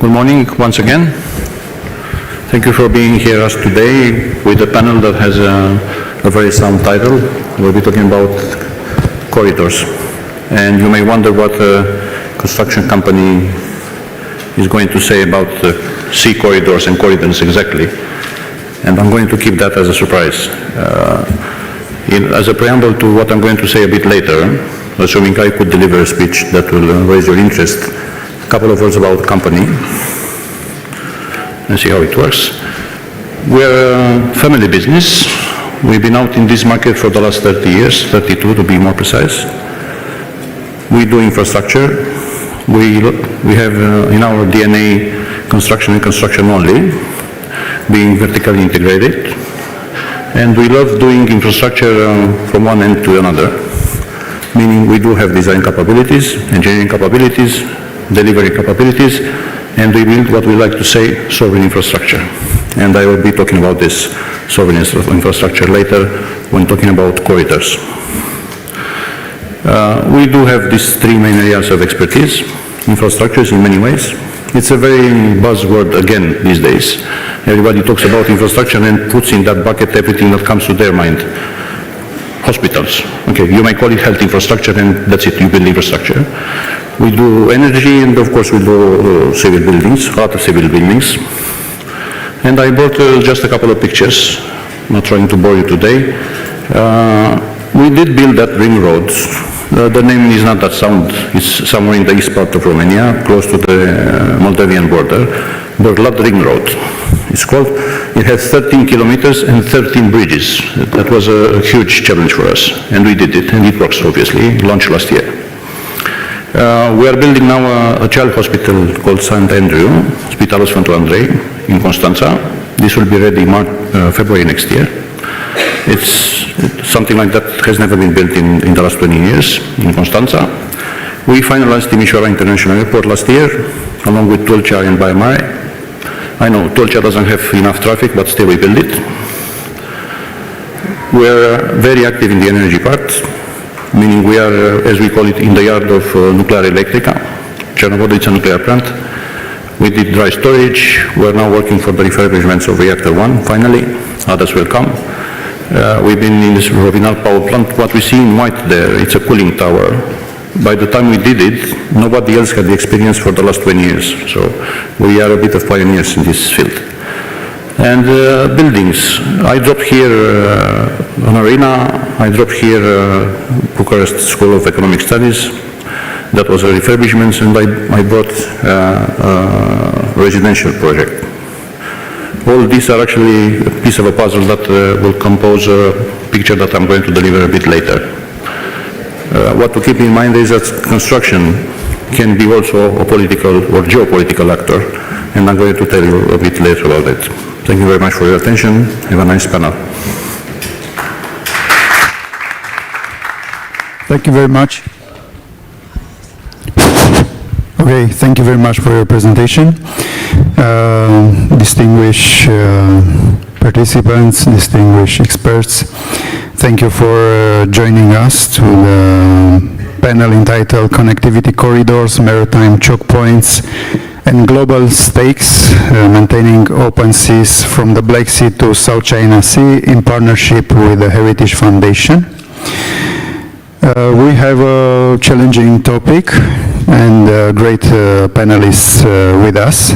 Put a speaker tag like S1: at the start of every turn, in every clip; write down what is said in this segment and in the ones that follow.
S1: Good morning once again. Thank you for being here us today with a panel that has a very sound title. We'll be talking about corridors. And you may wonder what a construction company is going to say about sea corridors and corridors exactly. And I'm going to keep that as a surprise. As a preamble to what I'm going to say a bit later, assuming I could deliver a speech that will raise your interest, a couple of words about the company and see how it works. We're a family business. We've been out in this market for the last 30 years, 32 to be more precise. We do infrastructure. We have in our DNA construction and construction only, being vertically integrated. And we love doing infrastructure from one end to another, meaning we do have design capabilities, engineering capabilities, delivery capabilities, and we build what we like to say sovereign infrastructure. And I will be talking about this sovereign infrastructure later when talking about corridors. We do have these three main areas of expertise. Infrastructures in many ways. It's a very buzzword again these days. Everybody talks about infrastructure and puts in that bucket everything that comes to their mind. Hospitals. Okay, you may call it health infrastructure and that's it, you build infrastructure. We do energy and of course we do civil buildings, a lot of civil buildings. And I brought just a couple of pictures, not trying to bore you today. We did build that ring road. The name is not that sound. It's somewhere in the east part of Romania, close to the Moldavian border. Berlat Ring Road. It's called. It has 13 kilometers and 13 bridges. That was a huge challenge for us, and we did it, and it works obviously. Launched last year. We are building now a child hospital called St. Andrew, Spitalul Sfântul Andrei, in Constanța. This will be ready February next year. It's something like that has never been built in the last 20 years in Constanța. We finalized Timișoara International Airport last year, along with Tulcea and Baia Mare. I know Tulcea doesn't have enough traffic, but still we build it. We're very active in the energy part, meaning we are, as we call it, in the yard of Nuclear Electrica. Chernobyl, it's a nuclear plant. We did dry storage. We're now working for the refurbishments of Reactor 1, finally. Others will come. We've been in this Rovinal power plant. What we see in white there, it's a cooling tower. By the time we did it, nobody else had the experience for the last 20 years. So we are a bit of pioneers in this field. And buildings. I dropped here an arena. I dropped here Bucharest School of Economic Studies. That was a refurbishment, and I brought a residential project. All these are actually a piece of a puzzle that will compose a picture that I'm going to deliver a bit later. What to keep in mind is that construction can be also a political or geopolitical actor, and I'm going to tell you a bit later about it. Thank you very much for your attention. Have a nice panel.
S2: Thank you very much. Okay, thank you very much for your presentation. Distinguished participants, distinguished experts, thank you for joining us to the panel entitled Connectivity Corridors, Maritime Choke Points, and Global Stakes, Maintaining Open Seas from the Black Sea to South China Sea in partnership with the Heritage Foundation. We have a challenging topic and great panelists with us.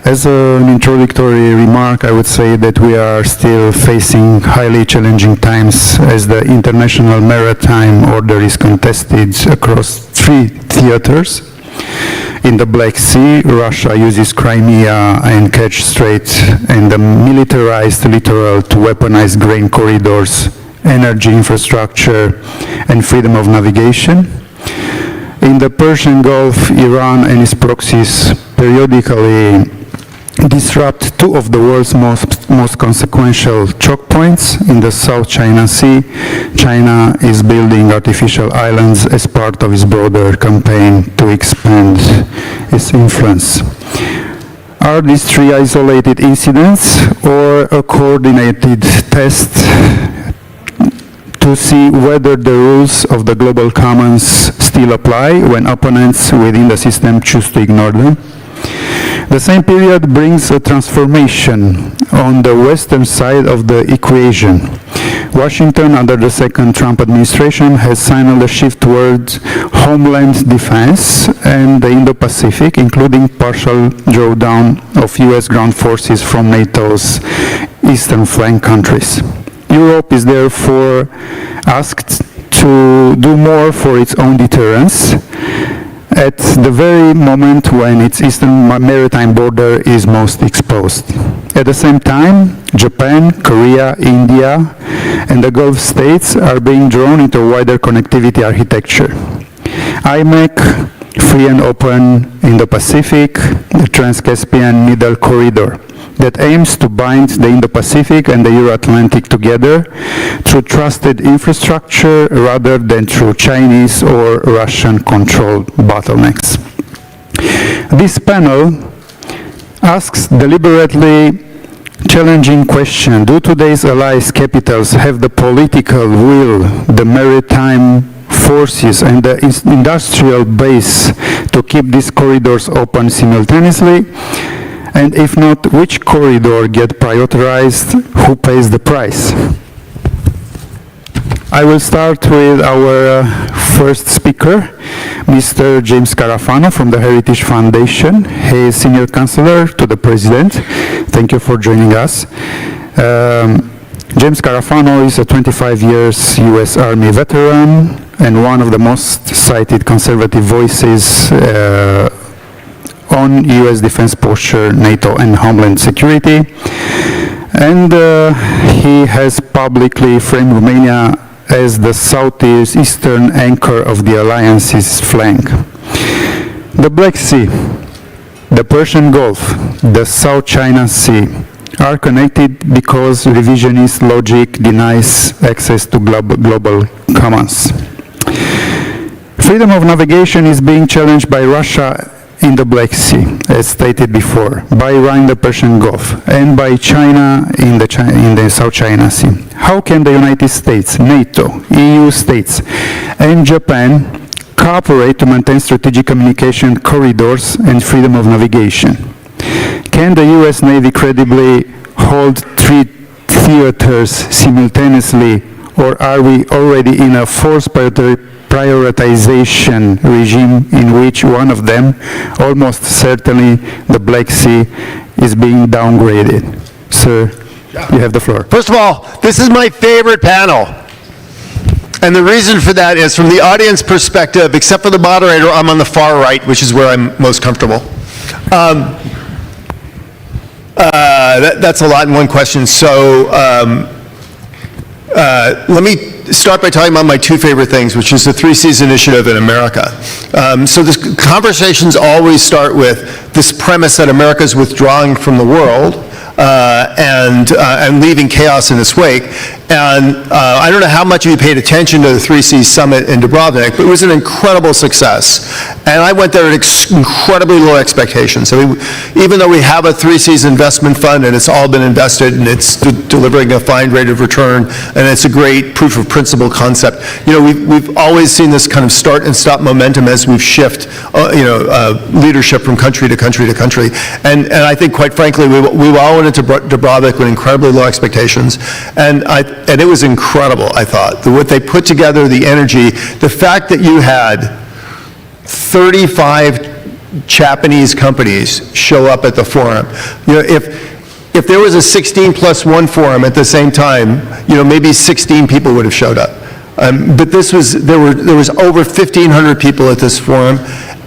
S2: As an introductory remark, I would say that we are still facing highly challenging times as the international maritime order is contested across three theaters. In the Black Sea, Russia uses Crimea and Kerch Strait and the militarized littoral to weaponize grain corridors, energy infrastructure, and freedom of navigation. In the Persian Gulf, Iran and its proxies periodically disrupt two of the world's most consequential choke points. In the South China Sea, China is building artificial islands as part of its broader campaign to expand its influence. Are these three isolated incidents or a coordinated test to see whether the rules of the global commons still apply when opponents within the system choose to ignore them. The same period brings a transformation on the western side of the equation. Washington, under the second Trump administration, has signaled a shift towards homeland defense and the Indo-Pacific, including partial drawdown of US ground forces from NATO's eastern flank countries. Europe is therefore asked to do more for its own deterrence at the very moment when its eastern maritime border is most exposed. At the same time, Japan, Korea, India, and the Gulf states are being drawn into a wider connectivity architecture. IMEC, free and open Indo-Pacific, the Trans-Caspian Middle Corridor, that aims to bind the Indo-Pacific and the Euro-Atlantic together through trusted infrastructure rather than through Chinese or Russian-controlled bottlenecks. This panel asks deliberately challenging question: do today's allies' capitals have the political will, the maritime forces, and the industrial base to keep these corridors open simultaneously? And if not, which corridor get prioritized? Who pays the price? I will start with our first speaker, Mr. James CARAFANO from the Heritage Foundation. He is Senior Counselor to the President. Thank you for joining us. James CARAFANO is a 25 years US Army veteran and one of the most cited conservative voices on US defense posture, NATO, and homeland security. And he has publicly framed Romania as the southeastern anchor of the alliance's flank. The Black Sea, the Persian Gulf, the South China Sea are connected because revisionist logic denies access to global commons. Freedom of navigation is being challenged by Russia in the Black Sea, as stated before, by Iran in the Persian Gulf, and by China in the South China Sea. How can the United States, NATO, EU states, and Japan cooperate to maintain strategic communication corridors and freedom of navigation? Can the US Navy credibly hold 3 theaters simultaneously, or are we already in a forced prioritization regime in which one of them, almost certainly the Black Sea, is being downgraded? Sir, you have the floor.
S3: First of all, this is my favorite panel. And the reason for that is, from the audience perspective, except for the moderator, I'm on the far right, which is where I'm most comfortable. That's a lot in one question. So let me start by talking about my 2 favorite things, which is the 3 Cs initiative in America. So the conversations always start with this premise that America is withdrawing from the world and leaving chaos in its wake. And I don't know how much of you paid attention to the 3C Summit in Dubrovnik, but it was an incredible success. And I went there at incredibly low expectations. I mean, even though we have a 3Cs investment fund and it's all been invested and it's delivering a fine rate of return and it's a great proof of principle concept, you know, we've always seen this kind of start and stop momentum as we've shifted, leadership from country to country to country. And I think, quite frankly, we all went into Dubrovnik with incredibly low expectations. And it was incredible, I thought. What they put together, the energy, the fact that you had 35 Japanese companies show up at the forum. You know, if there was a 16+1 forum at the same time, you know, maybe 16 people would have showed up. But there was over 1,500 people at this forum.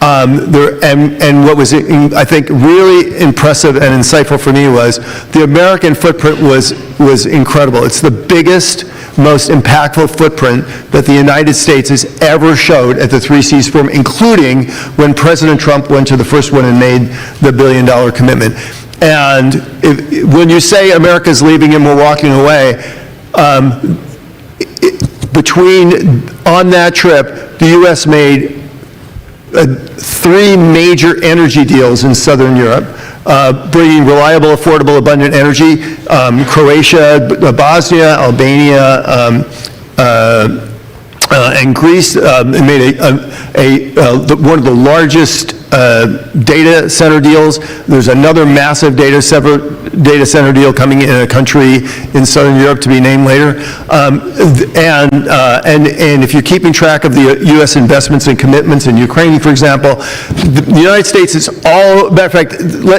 S3: And what was, I think, really impressive and insightful for me was the American footprint was incredible. It's the biggest, most impactful footprint that the United States has ever showed at the 3Cs Forum, including when President Trump went to the first one and made the $1 billion commitment. And when you say America's leaving and we're walking away, on that trip, the U.S. made 3 major energy deals in Southern Europe, bringing reliable, affordable, abundant energy. Croatia, Bosnia, Albania, And Greece made one of the largest data center deals. There's another massive data center deal coming in a country in Southern Europe to be named later. And if you're keeping track of the U.S. investments and commitments in Ukraine, for example, the United States is all, matter of fact,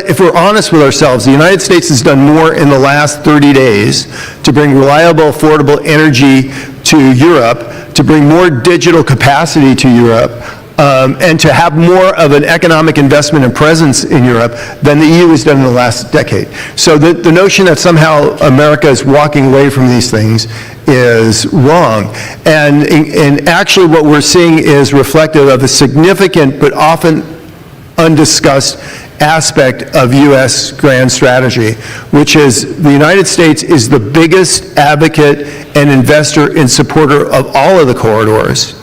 S3: if we're honest with ourselves, the United States has done more in the last 30 days to bring reliable, affordable energy to Europe, to bring more digital capacity to Europe, and to have more of an economic investment and presence in Europe than the EU has done in the last decade. So the notion that somehow America is walking away from these things is wrong. And actually what we're seeing is reflective of a significant but often undiscussed aspect of U.S. grand strategy, which is the United States is the biggest advocate and investor and supporter of all of the corridors.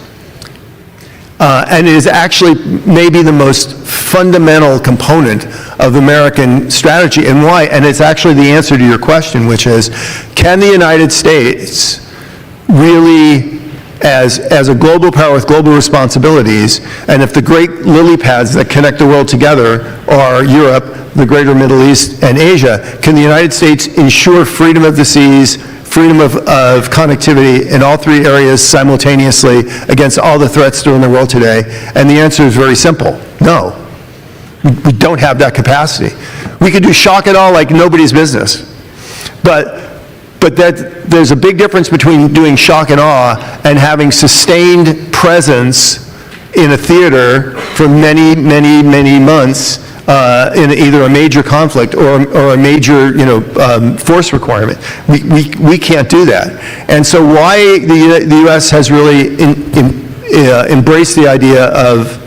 S3: And is actually maybe the most fundamental component of American strategy. And why? And it's actually the answer to your question, which is, can the United States really, as a global power with global responsibilities, and if the great lily pads that connect the world together are Europe, the greater Middle East, and Asia, can the United States ensure freedom of the seas, freedom of connectivity in all three areas simultaneously against all the threats that are in the world today? And the answer is very simple: no. We don't have that capacity. We could do shock and awe like nobody's business. But there's a big difference between doing shock and awe and having sustained presence in a theater for many, many, many months in either a major conflict or a major, force requirement. We can't do that. And so why the U.S. has really embraced the idea of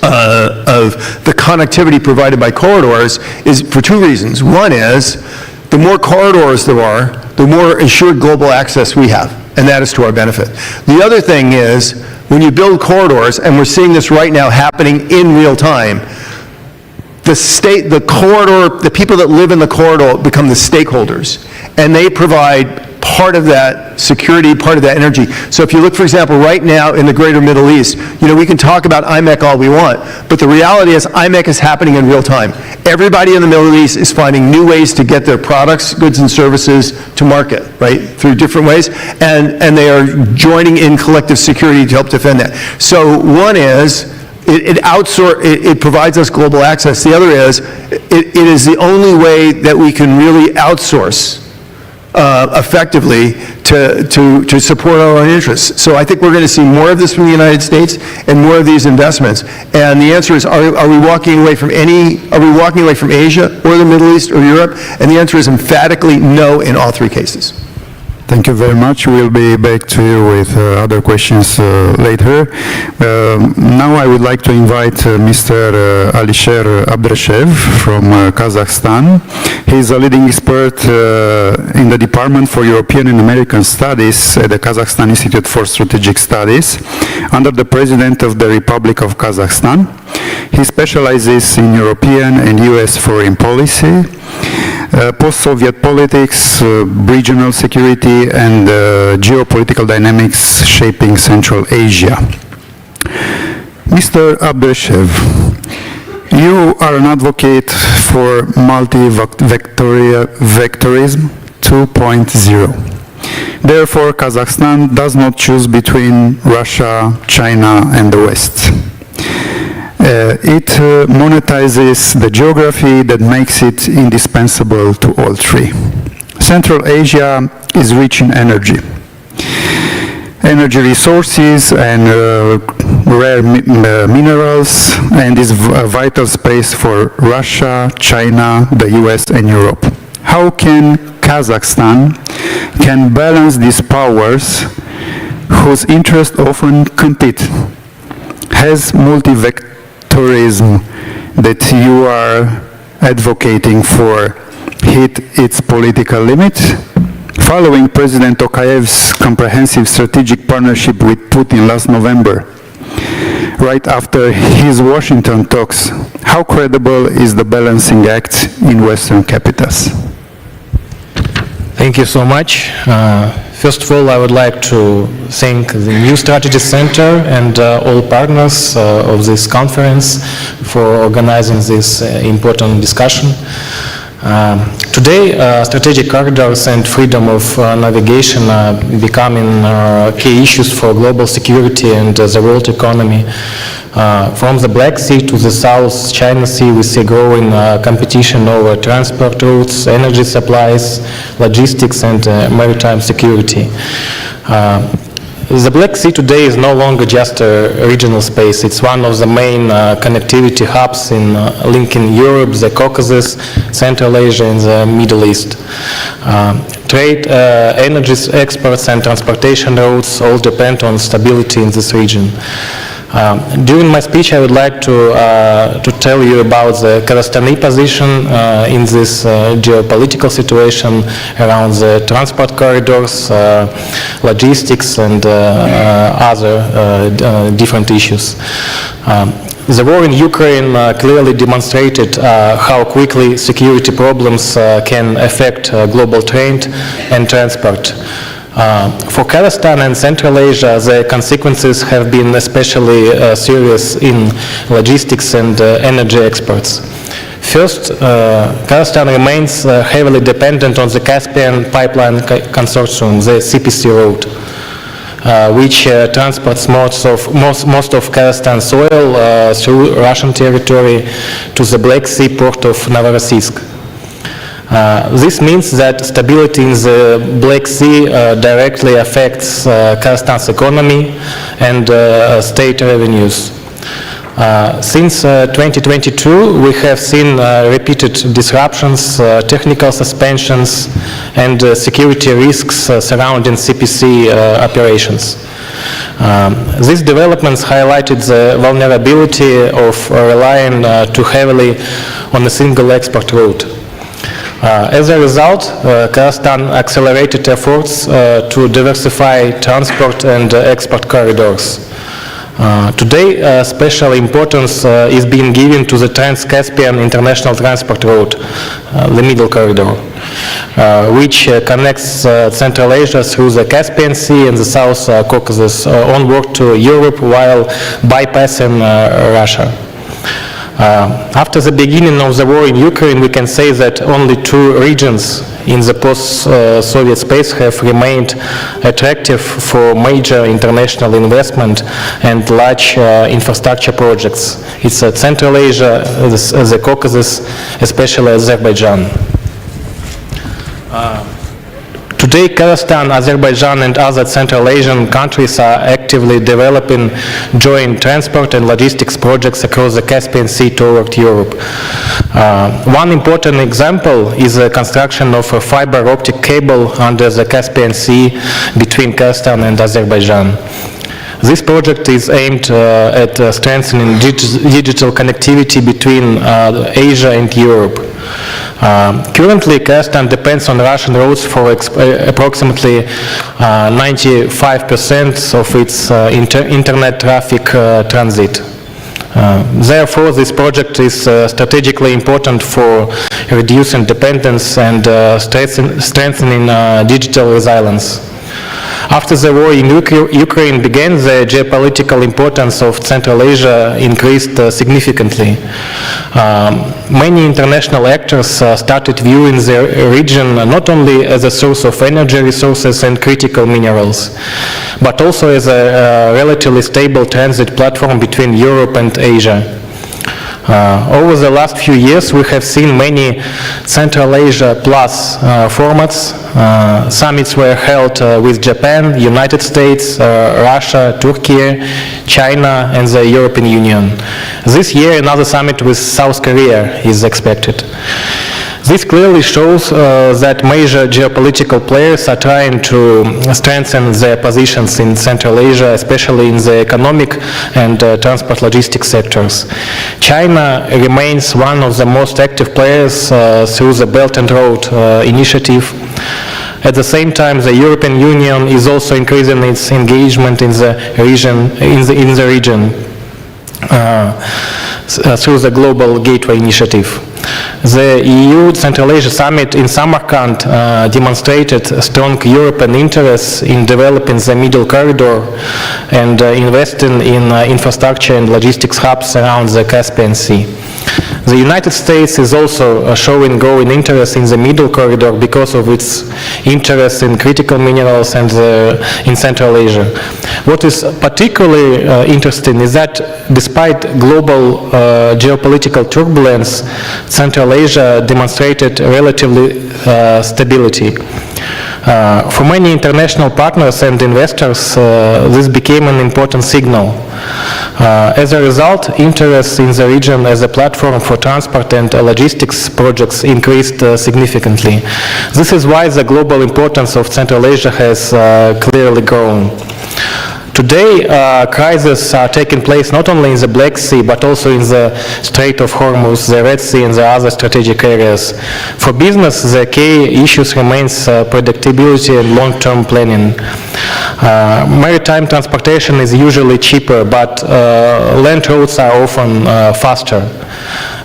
S3: the connectivity provided by corridors is for two reasons. One is, the more corridors there are, the more assured global access we have, and that is to our benefit. The other thing is, when you build corridors, and we're seeing this right now happening in real time, the corridor, the people that live in the corridor become the stakeholders, and they provide part of that security, part of that energy. So if you look, for example, right now in the greater Middle East, we can talk about IMEC all we want, but the reality is IMEC is happening in real time. Everybody in the Middle East is finding new ways to get their products, goods, and services to market, right, through different ways, and they are joining in collective security to help defend that. So one is, it provides us global access. The other is, it is the only way that we can really outsource effectively to support our own interests. So I think we're going to see more of this from the United States and more of these investments. And the answer is, are we walking away from Asia or the Middle East or Europe? And the answer is emphatically no in all three cases.
S2: Thank you very much. We'll be back to you with other questions later. Now I would like to invite Mr. Alisher ABDRESHEV from Kazakhstan. He is a leading expert in the Department for European and American Studies at the Kazakhstan Institute for Strategic Studies under the President of the Republic of Kazakhstan. He specializes in European and US foreign policy, post-Soviet politics, regional security, and geopolitical dynamics shaping Central Asia. Mr. ABDRESHEV, you are an advocate for multi-vectorism 2.0. Therefore, Kazakhstan does not choose between Russia, China, and the West. It monetizes the geography that makes it indispensable to all three. Central Asia is rich in energy resources and rare minerals, and is a vital space for Russia, China, the US, and Europe. How can Kazakhstan balance these powers whose interests often compete? Has multi-vectorism that you are advocating for hit its political limit? Following President Tokayev's comprehensive strategic partnership with Putin last November, right after his Washington talks, how credible is the balancing act in Western capitals?
S4: Thank you so much. First of all, I would like to thank the New Strategy Center and all partners of this conference for organizing this important discussion. Today, strategic corridors and freedom of navigation are becoming key issues for global security and the world economy. From the Black Sea to the South China Sea, we see growing competition over transport routes, energy supplies, logistics, and maritime security. The Black Sea today is no longer just a regional space. It's one of the main connectivity hubs in linking Europe, the Caucasus, Central Asia, and the Middle East. Trade, energy exports, and transportation routes all depend on stability in this region. During my speech, I would like to tell you about the Kazakhstani position in this geopolitical situation around the transport corridors, logistics, and other different issues. The war in Ukraine clearly demonstrated how quickly security problems can affect global trade and transport. For Kazakhstan and Central Asia, the consequences have been especially serious in logistics and energy exports. First, Kazakhstan remains heavily dependent on the Caspian Pipeline Consortium, the CPC route, which transports most of Kazakhstan's oil through Russian territory to the Black Sea port of Novorossiysk. This means that stability in the Black Sea directly affects Kazakhstan's economy and state revenues. Since 2022, we have seen repeated disruptions, technical suspensions, and security risks surrounding CPC operations. These developments highlighted the vulnerability of relying too heavily on a single export route. As a result, Kazakhstan accelerated efforts to diversify transport and export corridors. Today, special importance is being given to the Trans-Caspian International Transport Route, the middle corridor, which connects Central Asia through the Caspian Sea and the South Caucasus onward to Europe while bypassing Russia. After the beginning of the war in Ukraine, we can say that only two regions in the post-Soviet space have remained attractive for major international investment and large infrastructure projects. It's Central Asia, the Caucasus, especially Azerbaijan. Today, Kazakhstan, Azerbaijan, and other Central Asian countries are actively developing joint transport and logistics projects across the Caspian Sea toward Europe. One important example is the construction of a fiber optic cable under the Caspian Sea between Kazakhstan and Azerbaijan. This project is aimed at strengthening digital connectivity between Asia and Europe. Currently, Kazakhstan depends on Russian roads for approximately 95% of its internet traffic transit. Therefore, this project is strategically important for reducing dependence and strengthening digital resilience. After the war in Ukraine began, the geopolitical importance of Central Asia increased significantly. Many international actors started viewing the region not only as a source of energy resources and critical minerals, but also as a relatively stable transit platform between Europe and Asia. Over the last few years, we have seen many Central Asia Plus formats. Summits were held with Japan, United States, Russia, Turkey, China, and the European Union. This year, another summit with South Korea is expected. This clearly shows that major geopolitical players are trying to strengthen their positions in Central Asia, especially in the economic and transport logistics sectors. China remains one of the most active players through the Belt and Road Initiative. At the same time, the European Union is also increasing its engagement in the region, through the Global Gateway Initiative. The EU Central Asia Summit in Samarkand demonstrated a strong European interest in developing the Middle Corridor and investing in infrastructure and logistics hubs around the Caspian Sea. The United States is also showing growing interest in the Middle Corridor because of its interest in critical minerals and in Central Asia. What is particularly interesting is that despite global geopolitical turbulence, Central Asia demonstrated relatively stability. For many international partners and investors, this became an important signal. As a result, interest in the region as a platform for transport and logistics projects increased significantly. This is why the global importance of Central Asia has clearly grown. Today, crises are taking place not only in the Black Sea, but also in the Strait of Hormuz, the Red Sea, and the other strategic areas. For business, the key issues remains predictability and long-term planning. Maritime transportation is usually cheaper, but land routes are often faster.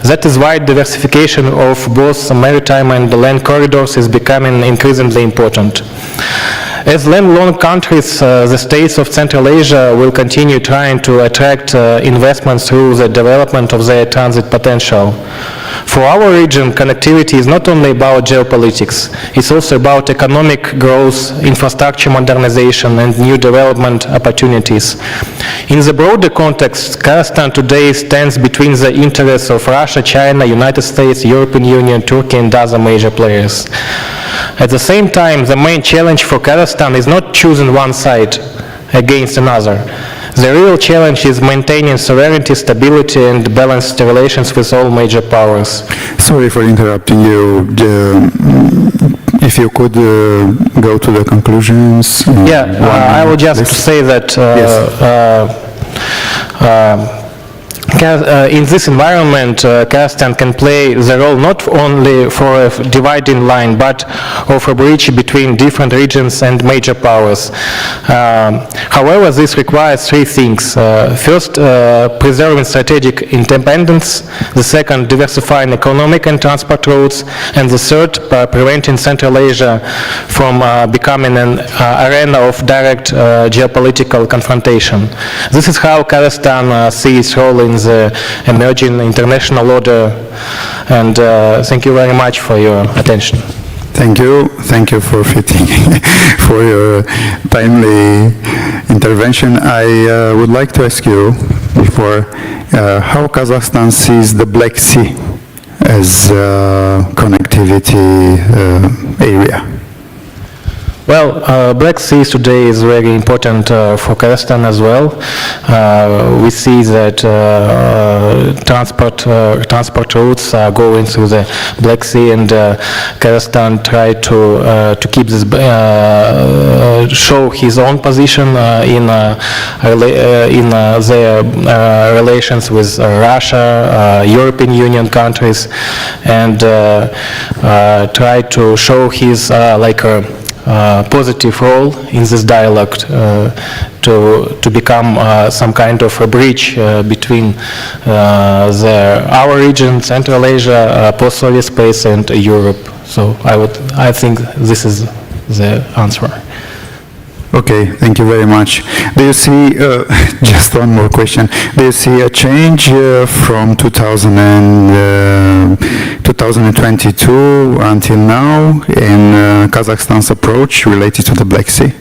S4: That is why diversification of both maritime and land corridors is becoming increasingly important. As landlocked countries, the states of Central Asia will continue trying to attract investments through the development of their transit potential. For our region, connectivity is not only about geopolitics, it's also about economic growth, infrastructure modernization, and new development opportunities. In the broader context, Kazakhstan today stands between the interests of Russia, China, United States, European Union, Turkey, and other major players. At the same time, the main challenge for Kazakhstan is not choosing one side against another. The real challenge is maintaining sovereignty, stability, and balanced relations with all major powers.
S2: Sorry for interrupting you. If you could go to the conclusions.
S4: I will just say that in this environment, Kazakhstan can play the role not only for a dividing line, but of a bridge between different regions and major powers. However, this requires three things. First, preserving strategic independence. The second, diversifying economic and transport routes. And the third, preventing Central Asia from becoming an arena of direct geopolitical confrontation. This is how Kazakhstan sees its role in the emerging international order, and thank you very much for your attention.
S2: Thank you for fitting for your timely intervention. I would like to ask you before how Kazakhstan sees the Black Sea as a connectivity area.
S4: Well, Black Sea today is very important for Kazakhstan as well. We see that transport routes are going through the Black Sea, and Kazakhstan try to keep this, show his own position in their relations with Russia, European Union countries, and try to show his positive role in this dialogue to become some kind of a bridge between our region, Central Asia, post-Soviet space, and Europe. So I think this is the answer.
S2: Okay, thank you very much. Do you see, just one more question, do you see a change from 2022 until now in Kazakhstan's approach related to the Black Sea?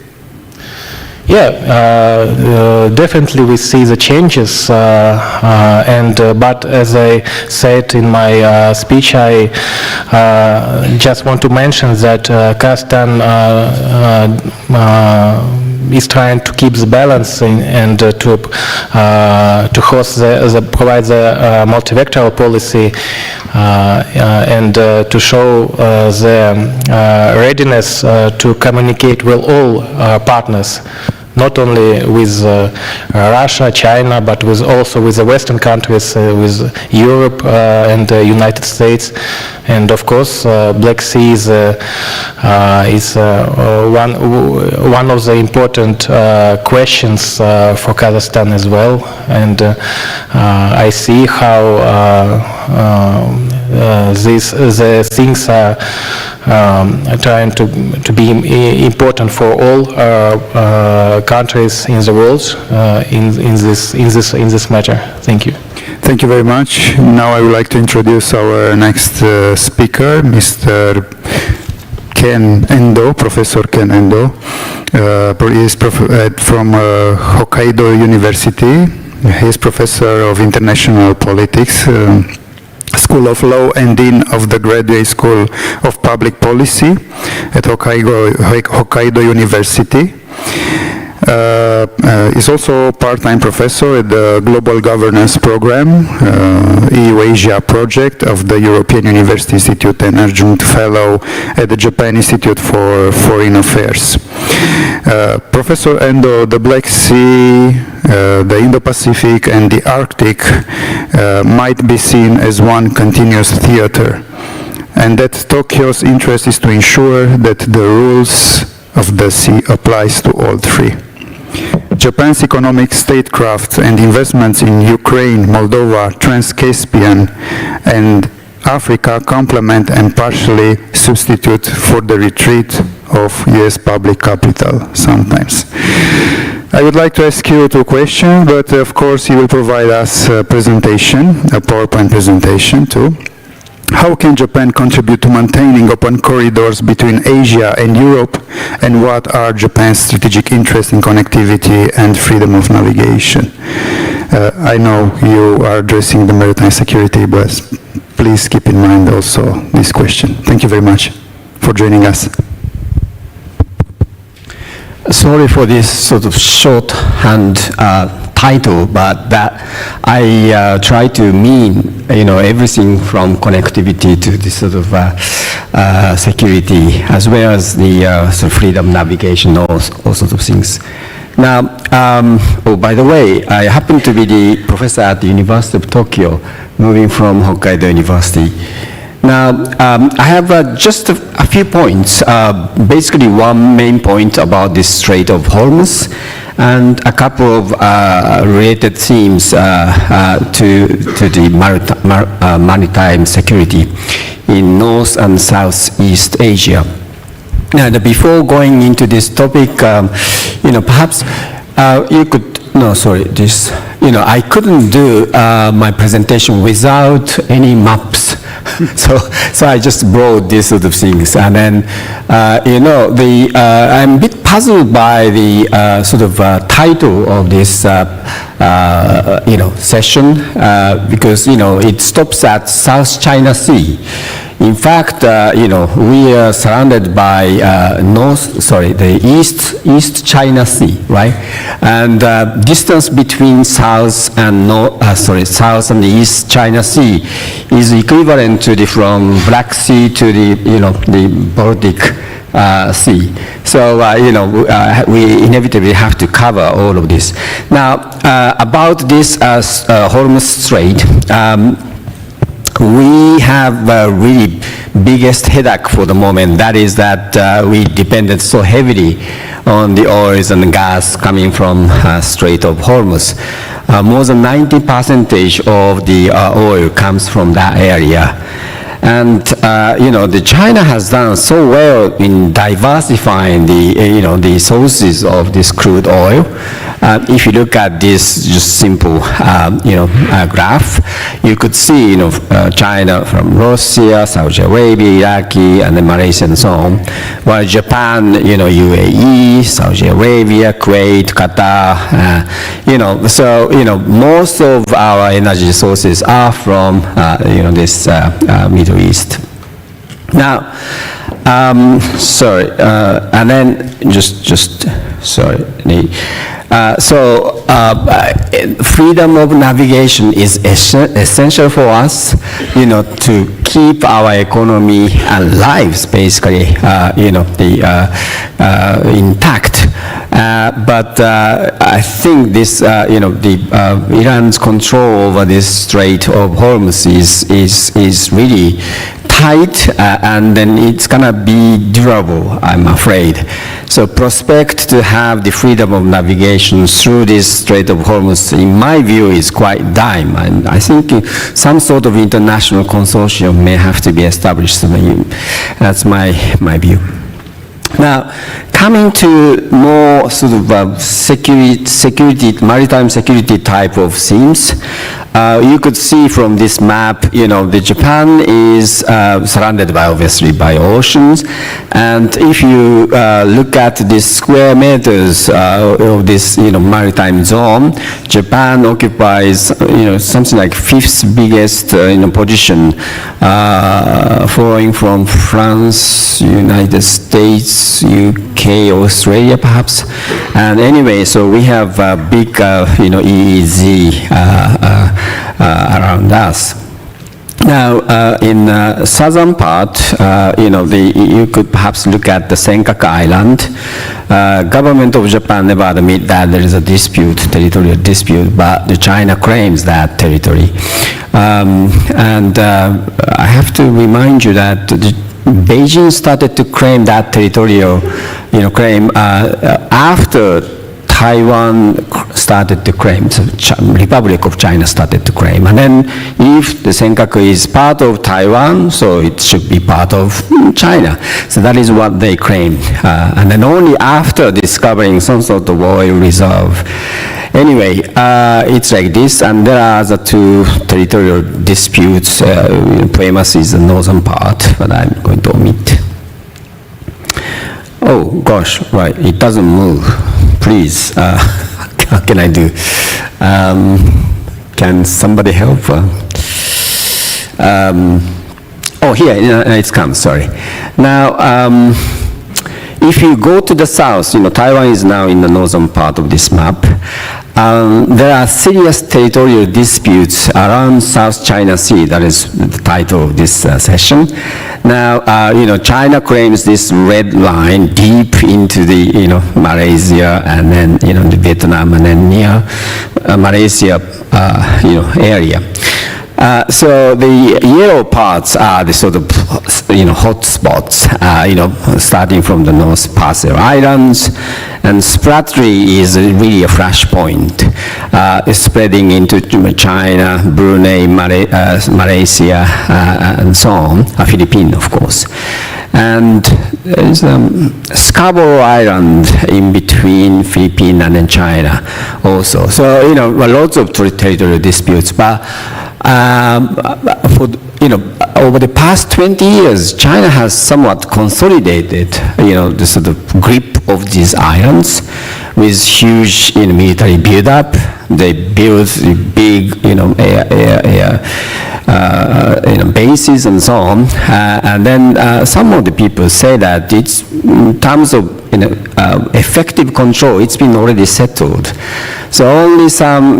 S4: Yeah, definitely we see the changes, but as I said in my speech, I just want to mention that Kazakhstan is trying to keep the balance and to host provide the multi-vectoral policy and to show the readiness to communicate with all partners, not only with Russia, China, but also with the Western countries, with Europe and the United States. And of course, Black Sea is one of the important questions for Kazakhstan as well. And I see how the things are trying to be important for all countries in the world in this matter. Thank you.
S2: Thank you very much. Now I would like to introduce our next speaker, Mr. Ken Endo, Professor Ken Endo. He is from Hokkaido University. He is Professor of International Politics, School of Law, and Dean of the Graduate School of Public Policy at Hokkaido University. Is also part-time professor at the Global Governance Program, EU-Asia project of the European University Institute, and Adjunct Fellow at the Japan Institute for Foreign Affairs. Professor Endo, the Black Sea, the Indo-Pacific, and the Arctic might be seen as one continuous theater, and that Tokyo's interest is to ensure that the rules of the sea applies to all three. Japan's economic statecraft and investments in Ukraine, Moldova, Trans-Caspian, and Africa complement and partially substitute for the retreat of US public capital sometimes. I would like to ask you two questions, but of course you will provide us a presentation, a PowerPoint presentation too. How can Japan contribute to maintaining open corridors between Asia and Europe, and what are Japan's strategic interests in connectivity and freedom of navigation? I know you are addressing the maritime security, but please keep in mind also this question. Thank you very much for joining us.
S5: Sorry for this sort of shorthand title, but that I try to mean, everything from connectivity to this sort of security, as well as the sort of freedom navigation, all sorts of things. Now, by the way, I happen to be the professor at the University of Tokyo, moving from Hokkaido University. Now, I have just a few points, basically one main point about this Strait of Hormuz, and a couple of related themes to the maritime security in North and Southeast Asia. And before going into this topic, perhaps you could, I couldn't do my presentation without any maps. So I just brought these sort of things, and then I'm a bit puzzled by the sort of title of this session because it stops at South China Sea. In fact, we are surrounded by the East China Sea, right? And distance between South and South and the East China Sea is equivalent to from Black Sea to the Baltic Sea. So we inevitably have to cover all of this. Now, about this Hormuz Strait. We have a really biggest headache for the moment. That is that we depended so heavily on the oils and gas coming from Strait of Hormuz. More than 90% of the oil comes from that area. And the China has done so well in diversifying the sources of this crude oil. If you look at this just simple graph, you could see China from Russia, Saudi Arabia, Iraqi, and then Malaysia and so on. While Japan, UAE, Saudi Arabia, Kuwait, Qatar, so most of our energy sources are from this Middle East. Now, and then freedom of navigation is essential for us, to keep our economy and lives basically, intact. But I think this, Iran's control over this Strait of Hormuz is really tight, and then it's gonna be durable, I'm afraid. So prospect to have the freedom of navigation through this Strait of Hormuz, in my view, is quite dim. And I think some sort of international consortium may have to be established. So that's my view. Now, coming to more sort of security, maritime security type of themes, you could see from this map, the Japan is surrounded by, obviously, by oceans. And if you look at the square meters of this, maritime zone, Japan occupies, something like fifth biggest, position, following from France, United States, UK, Australia, perhaps. And anyway, so we have a big, EEZ around us. Now, in southern part, you could perhaps look at the Senkaku Island. Government of Japan never admit that there is a dispute, territorial dispute, but China claims that territory. And I have to remind you that Beijing started to claim that territorial, claim after Taiwan started to claim, so Republic of China started to claim. And then if the Senkaku is part of Taiwan, so it should be part of China. So that is what they claimed. And then only after discovering some sort of oil reserve. Anyway, it's like this, and there are the two territorial disputes. Primacy is the northern part, but I'm going to omit. Oh, gosh, right, it doesn't move. Please, what can I do? Can somebody help? Oh, here, it's come, sorry. Now, if you go to the south, Taiwan is now in the northern part of this map. There are serious territorial disputes around South China Sea. That is the title of this session. Now, China claims this red line deep into the, Malaysia and then, the Vietnam and then near Malaysia, area. So the yellow parts are the sort of, hot spots, starting from the North Parcel Islands, and Spratly is really a flashpoint, spreading into China, Brunei, Malaysia, and so on, Philippines, of course. And there's Scarborough Island in between Philippines and then China also. So, lots of territorial disputes, but over the past 20 years, China has somewhat consolidated, the sort of grip of these islands with huge military build-up. They build big, bases and so on. And then some of the people say that it's, in terms of effective control, it's been already settled. So only some,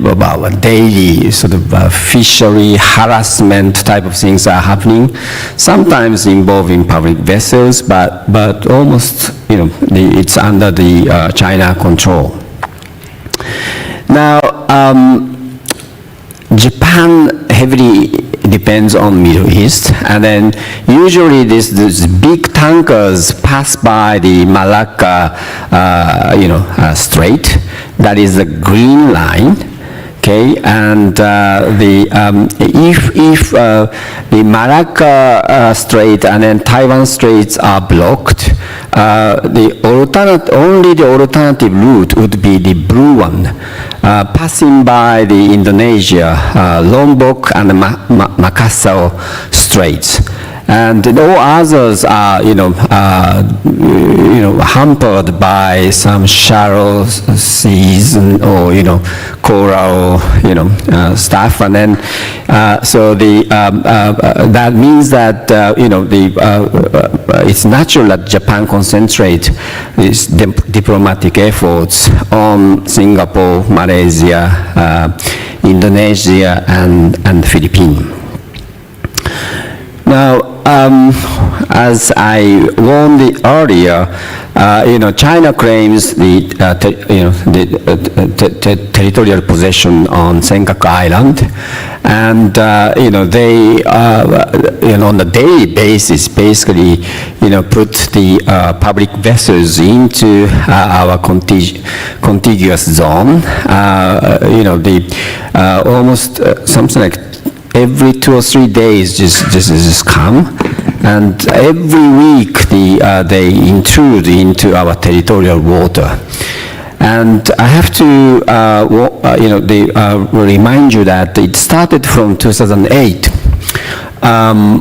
S5: about daily sort of fishery harassment type of things are happening, sometimes involving public vessels, but almost, it's under the China control. Now, Japan heavily depends on Middle East, and then usually these big tankers pass by the Malacca, Strait. That is the green line, okay? And if the Malacca Strait and then Taiwan Straits are blocked, only the alternative route would be the blue one, passing by the Indonesia, Lombok and Makassar Straits. And all others are, hampered by some shallow seas or, coral, stuff. And then, so that means that, it's natural that Japan concentrate its diplomatic efforts on Singapore, Malaysia, Indonesia, and the Philippines. Now, as I warned earlier, China claims the territorial possession on Senkaku Island, and they on a daily basis basically put the public vessels into our contiguous zone. Almost something like every 2 or 3 days just come, and every week they intrude into our territorial water. And I have to remind you that it started from 2008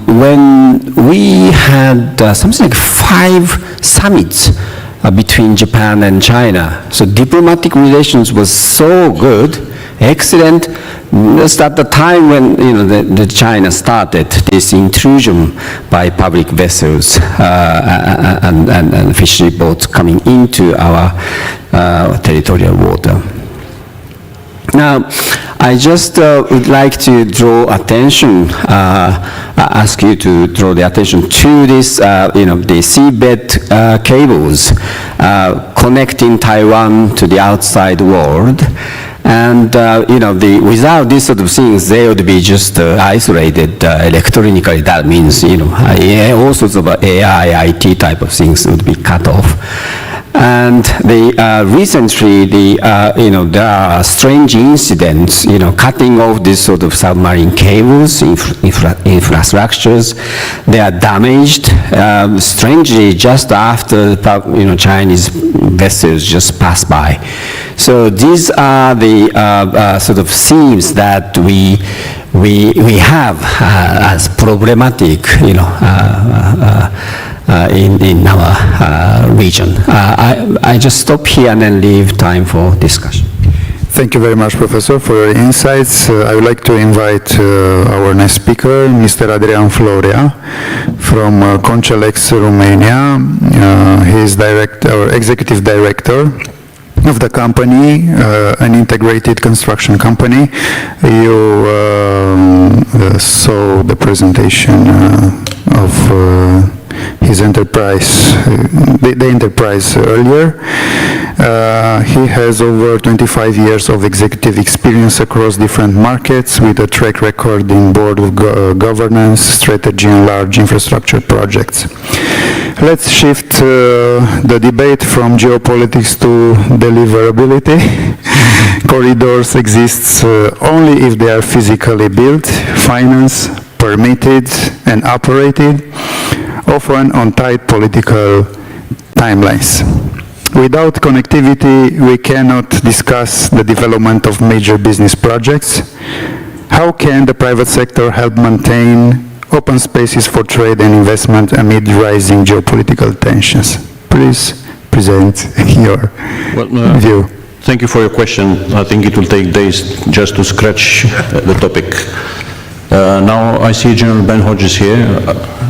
S5: when we had something like 5 summits between Japan and China. So diplomatic relations was so good, excellent, just at the time when the China started this intrusion by public vessels and fishery boats coming into our territorial water. Now, I just would like to draw attention, ask you to draw the attention to this, the seabed cables connecting Taiwan to the outside world. And, without these sort of things, they would be just isolated electronically. That means, all sorts of AI, IT type of things would be cut off. And recently, there are strange incidents, cutting off these sort of submarine cables, infrastructures. They are damaged, strangely, just after Chinese vessels just pass by. So these are the sort of themes that we have as problematic, in our region. I just stop here and then leave time for discussion.
S2: Thank you very much, Professor, for your insights. I would like to invite our next speaker, Mr. Adrian FLOREA from Concelex, Romania. He is executive director of the company, an integrated construction company. You saw the presentation of his enterprise, the enterprise earlier. He has over 25 years of executive experience across different markets with a track record in board of governance, strategy, and large infrastructure projects. Let's shift the debate from geopolitics to deliverability. Corridors exist only if they are physically built, financed, permitted, and operated, often on tight political timelines. Without connectivity, we cannot discuss the development of major business projects. How can the private sector help maintain open spaces for trade and investment amid rising geopolitical tensions? Please present your view.
S1: Thank you for your question. I think it will take days just to scratch the topic. Now I see General Ben Hodges here.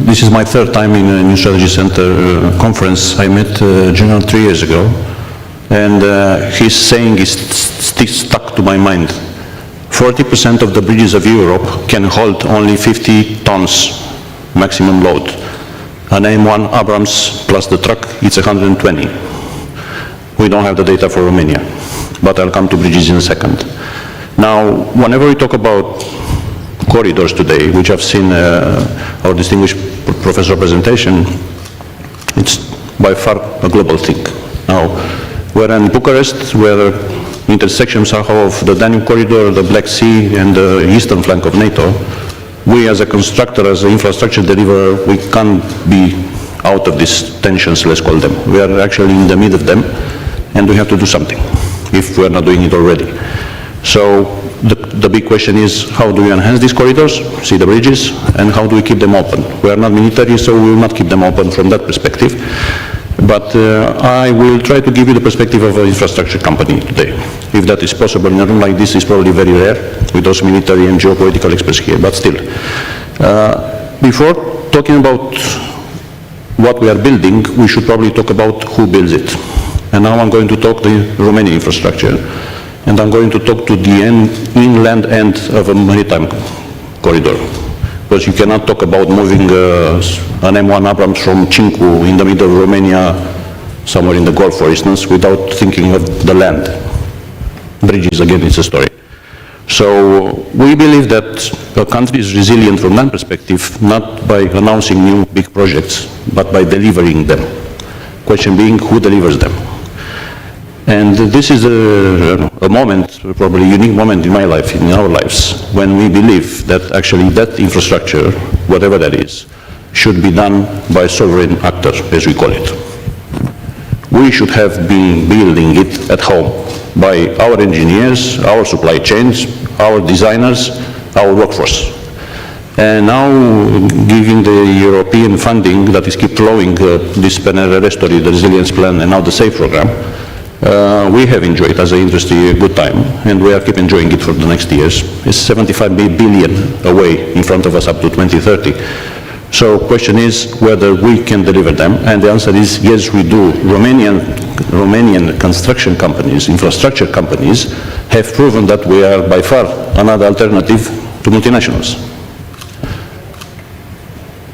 S1: This is my 3rd time in a New Strategy Center conference. I met General 3 years ago, and his saying is stuck to my mind. 40% of the bridges of Europe can hold only 50 tons maximum load. An M1 Abrams plus the truck, it's 120. We don't have the data for Romania, but I'll come to bridges in a second. Now, whenever we talk about corridors today, which I've seen our distinguished professor presentation, it's by far a global thing. Now, we're in Bucharest, where intersections are of the Danube corridor, the Black Sea, and the eastern flank of NATO. We as a constructor, as an infrastructure deliverer, we can't be out of these tensions, let's call them. We are actually in the middle of them, and we have to do something, if we're not doing it already. So the big question is, how do we enhance these corridors, see the bridges, and how do we keep them open? We are not military, so we will not keep them open from that perspective. But I will try to give you the perspective of an infrastructure company today. If that is possible in a room like this, is probably very rare with those military and geopolitical experts here, but still. Before talking about what we are building, we should probably talk about who builds it. And now I'm going to talk the Romanian infrastructure, and I'm going to talk to the inland end of a maritime corridor. because you cannot talk about moving an M1 Abrams from Cincu in the middle of Romania, somewhere in the Gulf, for instance, without thinking of the land. Bridges, again, it's a story. So we believe that a country is resilient from that perspective, not by announcing new big projects, but by delivering them. Question being, who delivers them? And this is a moment, probably a unique moment in my life, in our lives, when we believe that actually that infrastructure, whatever that is, should be done by a sovereign actor, as we call it. We should have been building it at home by our engineers, our supply chains, our designers, our workforce. And now, given the European funding that is keep flowing, this PNRR story, the resilience plan, and now the SAFE program, we have enjoyed as an industry a good time, and we are keep enjoying it for the next years. It's 75 billion away in front of us up to 2030. So question is whether we can deliver them, and the answer is yes, we do. Romanian construction companies, infrastructure companies, have proven that we are by far another alternative to multinationals.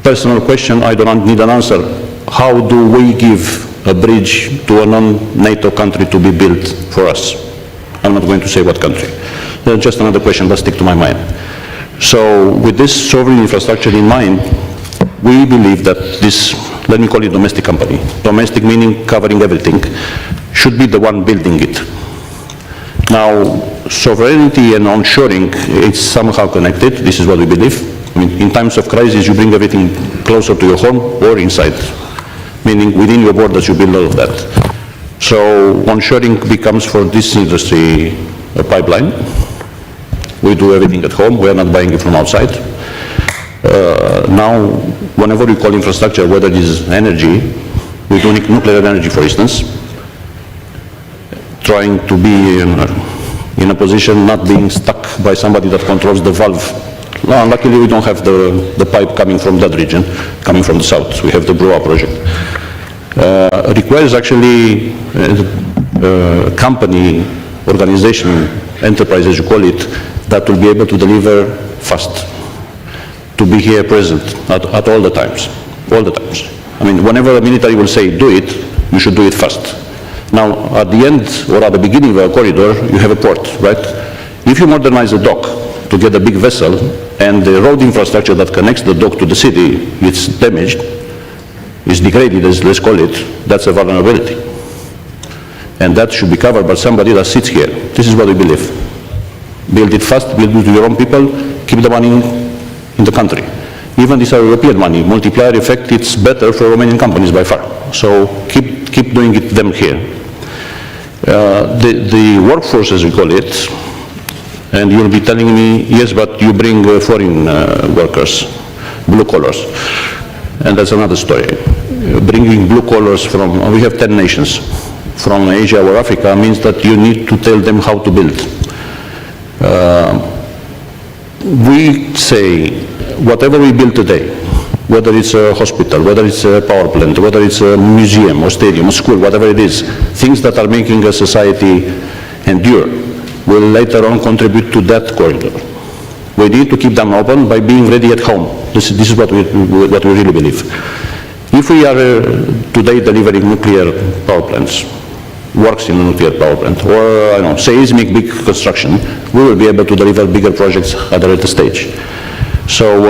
S1: Personal question, I don't need an answer. How do we give a bridge to a non-NATO country to be built for us? I'm not going to say what country. Just another question that stick to my mind. So with this sovereign infrastructure in mind, we believe that this, let me call it domestic company, domestic meaning covering everything, should be the one building it. Now, sovereignty and onshoring, it's somehow connected. This is what we believe. I mean, in times of crisis, you bring everything closer to your home or inside, meaning within your borders, you build all of that. So onshoring becomes for this industry a pipeline. We do everything at home. We are not buying it from outside. Now, whenever we call infrastructure, whether it is energy, we do nuclear energy, for instance, trying to be in a position not being stuck by somebody that controls the valve. No, luckily, we don't have the pipe coming from that region, coming from the south. We have the BROA project. Requires actually company, organization, enterprise, as you call it, that will be able to deliver fast, to be here present at all the times, all the times. I mean, whenever the military will say, do it, you should do it fast. Now, at the end, or at the beginning of a corridor, you have a port, right? If you modernize a dock to get a big vessel, and the road infrastructure that connects the dock to the city is damaged, is degraded, let's call it, that's a vulnerability. And that should be covered by somebody that sits here. This is what we believe. Build it fast, build it to your own people, keep the money in the country. Even this European money, multiplier effect, it's better for Romanian companies by far. So keep doing it them here. The workforce, as we call it, and you'll be telling me, yes, but you bring foreign workers, blue collars. And that's another story. Bringing blue collars from, we have 10 nations, from Asia or Africa means that you need to tell them how to build. We say, whatever we build today, whether it's a hospital, whether it's a power plant, whether it's a museum or stadium or school, whatever it is, things that are making a society endure will later on contribute to that corridor. We need to keep them open by being ready at home. This is what we really believe. If we are today delivering nuclear power plants, works in a nuclear power plant, or I don't know, seismic big construction, we will be able to deliver bigger projects at a later stage. So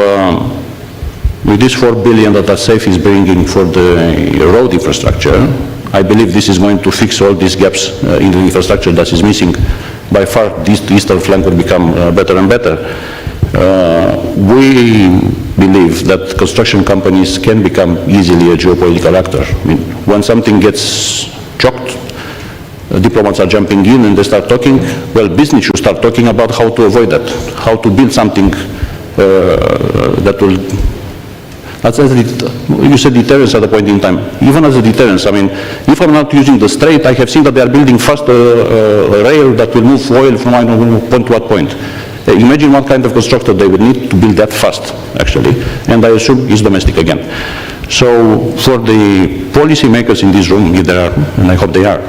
S1: with this 4 billion that SAFE is bringing for the road infrastructure, I believe this is going to fix all these gaps in the infrastructure that is missing. By far, this eastern flank will become better and better. We believe that construction companies can become easily a geopolitical actor. I mean, when something gets choked, diplomats are jumping in and they start talking. Well, business should start talking about how to avoid that, how to build something that will, you said deterrence at a point in time. Even as a deterrence, I mean, if I'm not using the strait, I have seen that they are building fast a rail that will move oil from I don't know point to what point. Imagine what kind of constructor they would need to build that fast, actually, and I assume it's domestic again. So for the policy makers in this room, if there are, and I hope they are,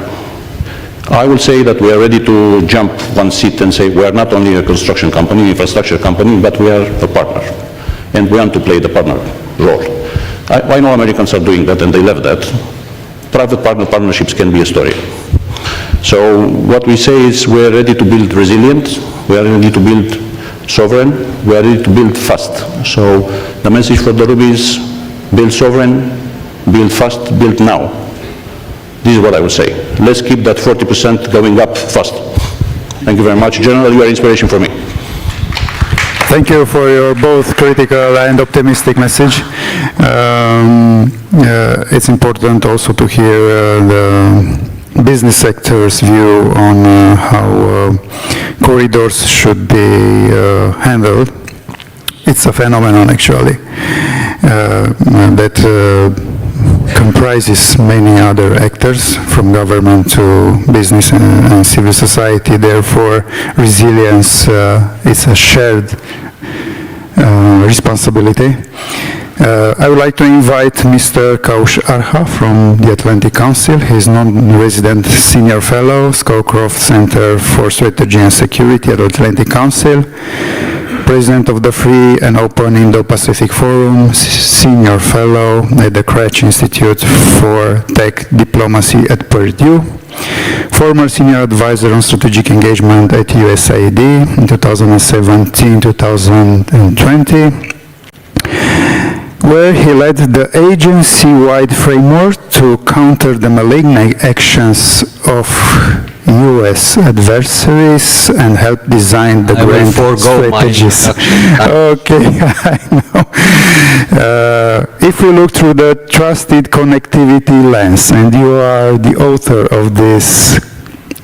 S1: I will say that we are ready to jump one seat and say we are not only a construction company, infrastructure company, but we are a partner. and we want to play the partner role. I know Americans are doing that, and they love that. Private partnerships can be a story. So what we say is we're ready to build resilient, we are ready to build sovereign, we are ready to build fast. So the message for the Ruby is build sovereign, build fast, build now. This is what I would say. Let's keep that 40% going up fast. Thank you very much. General, you are inspiration for me.
S2: Thank you for your both critical and optimistic message. It's important also to hear the business sector's view on how corridors should be handled. It's a phenomenon, actually, that comprises many other actors, from government to business and civil society. Therefore, resilience is a shared responsibility. I would like to invite Mr. Kaush ARHA from the Atlantic Council. He is non-resident senior fellow, Scowcroft Center for Strategy and Security at the Atlantic Council, president of the Free and Open Indo-Pacific Forum, senior fellow at the Kretsch Institute for Tech Diplomacy at Purdue, former senior advisor on strategic engagement at USAID in 2017-2020, where he led the agency-wide framework to counter the malignant actions of U.S. adversaries and help design the grand strategies. Okay, I know. If we look through the trusted connectivity lens, and you are the author of this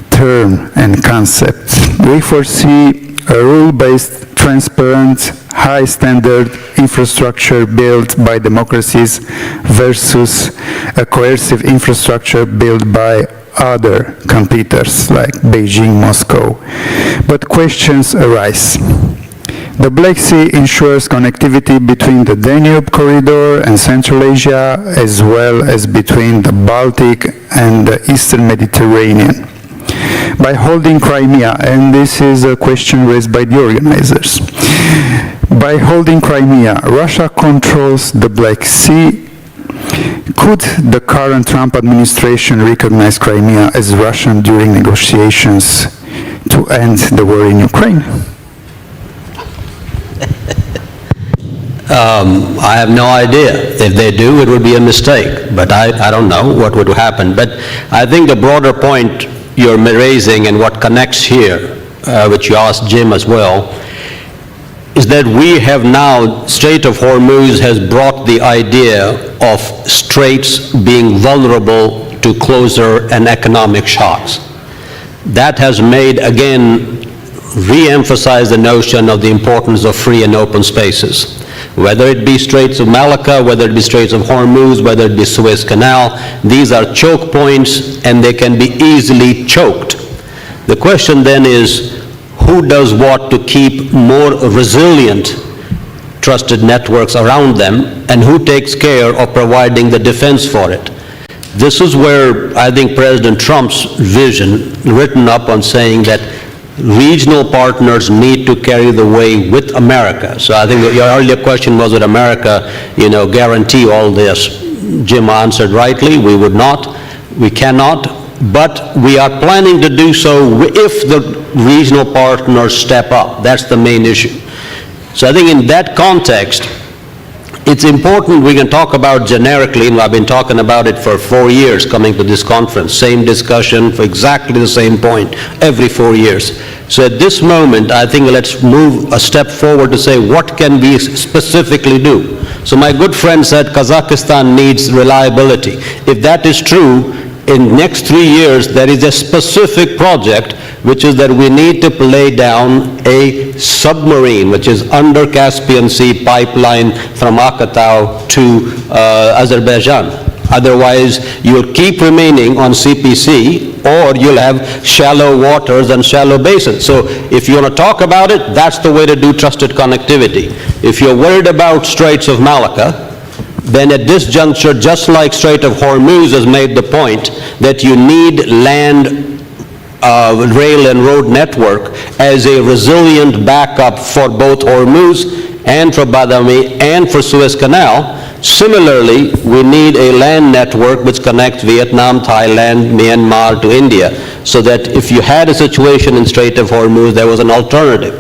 S2: term and concept, we foresee a rule-based, transparent, high-standard infrastructure built by democracies versus a coercive infrastructure built by other competitors like Beijing, Moscow. But questions arise. The Black Sea ensures connectivity between the Danube corridor and Central Asia, as well as between the Baltic and the Eastern Mediterranean. By holding Crimea, and this is a question raised by the organizers, by holding Crimea, Russia controls the Black Sea. Could the current Trump administration recognize Crimea as Russian during negotiations to end the war in Ukraine?
S6: I have no idea. If they do, it would be a mistake, but I don't know what would happen. But I think the broader point you're raising and what connects here, which you asked Jim as well, is that we have now, Strait of Hormuz has brought the idea of straits being vulnerable to closer and economic shocks. That has made, again, re-emphasize the notion of the importance of free and open spaces. Whether it be Straits of Malacca, whether it be Straits of Hormuz, whether it be Suez Canal, these are choke points and they can be easily choked. The question then is, who does what to keep more resilient trusted networks around them, and who takes care of providing the defense for it? This is where I think President Trump's vision, written up on saying that regional partners need to carry the way with America. So I think that your earlier question was, would America, guarantee all this? Jim answered rightly, we would not, we cannot, but we are planning to do so if the regional partners step up. That's the main issue. So I think in that context, it's important we can talk about generically, and I've been talking about it for 4 years coming to this conference, same discussion for exactly the same point every 4 years. So at this moment, I think let's move a step forward to say what can we specifically do. So my good friend said Kazakhstan needs reliability. If that is true, in next 3 years, there is a specific project, which is that we need to lay down a submarine, which is under Caspian Sea pipeline from Akatau to Azerbaijan. Otherwise, you'll keep remaining on CPC, or you'll have shallow waters and shallow basins. So if you want to talk about it, that's the way to do trusted connectivity. If you're worried about Straits of Malacca, then at this juncture, just like Strait of Hormuz has made the point that you need land, rail and road network as a resilient backup for both Hormuz and for Badami and for Suez Canal. Similarly, we need a land network which connects Vietnam, Thailand, Myanmar to India, so that if you had a situation in Strait of Hormuz, there was an alternative.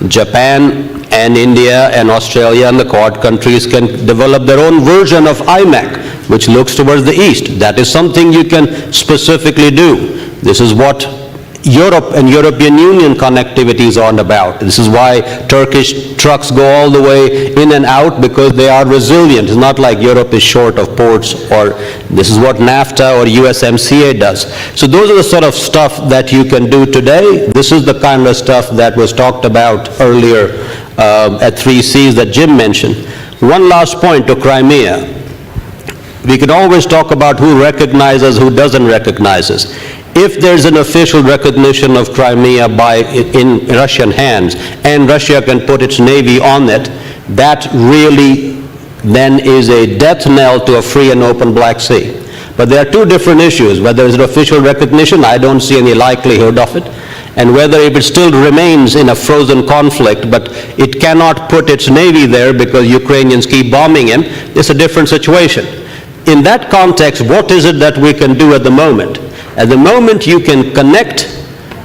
S6: Japan and India and Australia and the Quad countries can develop their own version of IMEC, which looks towards the east. That is something you can specifically do. This is what Europe and European Union connectivity is all about. This is why Turkish trucks go all the way in and out, because they are resilient. It's not like Europe is short of ports, or this is what NAFTA or USMCA does. So those are the sort of stuff that you can do today. This is the kind of stuff that was talked about earlier at 3Cs that Jim mentioned. One last point to Crimea. We can always talk about who recognizes, who doesn't recognize us. If there's an official recognition of Crimea in Russian hands, and Russia can put its navy on it, that really then is a death knell to a free and open Black Sea. But there are two different issues. Whether it's an official recognition, I don't see any likelihood of it, and whether if it still remains in a frozen conflict, but it cannot put its navy there because Ukrainians keep bombing him, it's a different situation. In that context, what is it that we can do at the moment? At the moment, you can connect